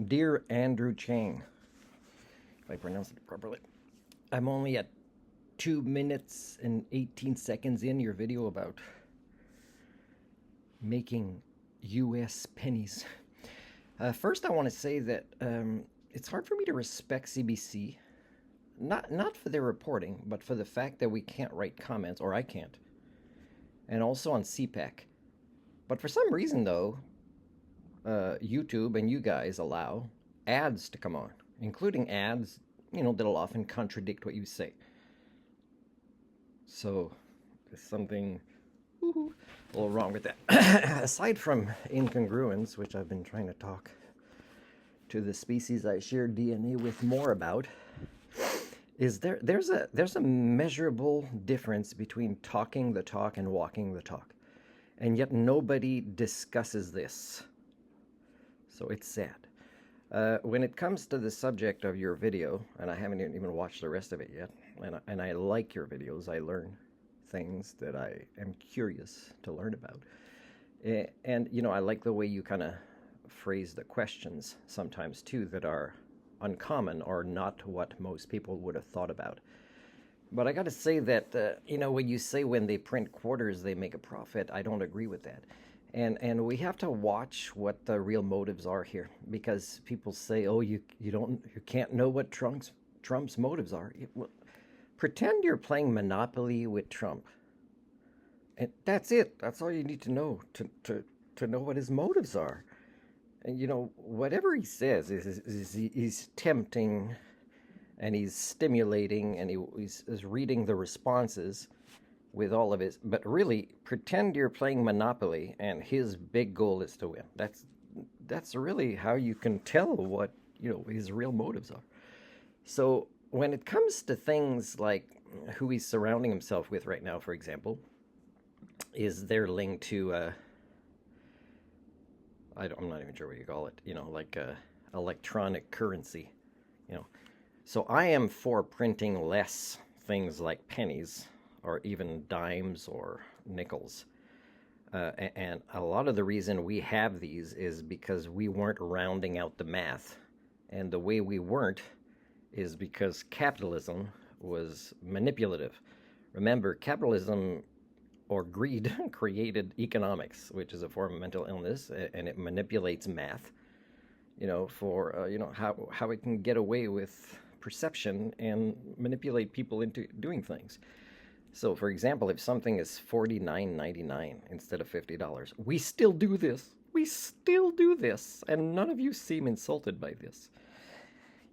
Dear Andrew Chang, if I pronounce it properly, I'm only at 2 minutes and 18 seconds in your video about making US pennies. First, I want to say that it's hard for me to respect CBC, not for their reporting, but for the fact that we can't write comments, or I can't, and also on CPAC. But for some reason, though, YouTube and you guys allow ads to come on, including ads, that'll often contradict what you say. So there's something a little wrong with that. Aside from incongruence, which I've been trying to talk to the species I share DNA with more about, is there's a measurable difference between talking the talk and walking the talk. And yet nobody discusses this. So it's sad. When it comes to the subject of your video, and I haven't even watched the rest of it yet, and I like your videos, I learn things that I am curious to learn about. And, I like the way you kind of phrase the questions sometimes, too, that are uncommon or not what most people would have thought about. But I got to say that, when you say when they print quarters, they make a profit, I don't agree with that. And we have to watch what the real motives are here, because people say, "Oh, you can't know what Trump's motives are." Well, pretend you're playing Monopoly with Trump, and that's it. That's all you need to know to know what his motives are. And whatever he says is he's tempting, and he's stimulating, and he's reading the responses with all of his, but really pretend you're playing Monopoly and his big goal is to win. That's really how you can tell what his real motives are. So when it comes to things like who he's surrounding himself with right now, for example, is they're linked to I'm not even sure what you call it, like electronic currency, So I am for printing less things like pennies, or even dimes or nickels. And a lot of the reason we have these is because we weren't rounding out the math. And the way we weren't is because capitalism was manipulative. Remember, capitalism or greed created economics, which is a form of mental illness, and it manipulates math, for, how it can get away with perception and manipulate people into doing things. So, for example, if something is $49.99 instead of $50, we still do this. We still do this. And none of you seem insulted by this.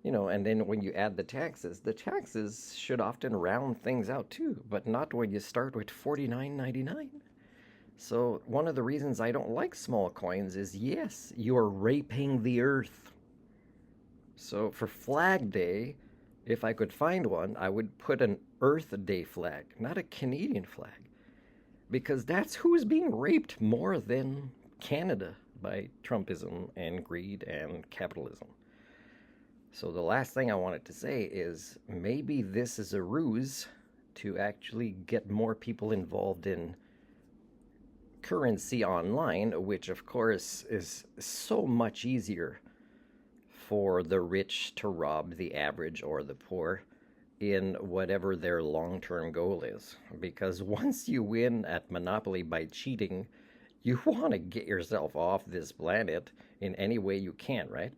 And then when you add the taxes should often round things out too, but not when you start with $49.99. So one of the reasons I don't like small coins is, yes, you're raping the earth. So for Flag Day, if I could find one, I would put an Earth Day flag, not a Canadian flag, because that's who's being raped more than Canada by Trumpism and greed and capitalism. So the last thing I wanted to say is maybe this is a ruse to actually get more people involved in currency online, which of course is so much easier for the rich to rob the average or the poor in whatever their long-term goal is. Because once you win at Monopoly by cheating, you want to get yourself off this planet in any way you can, right?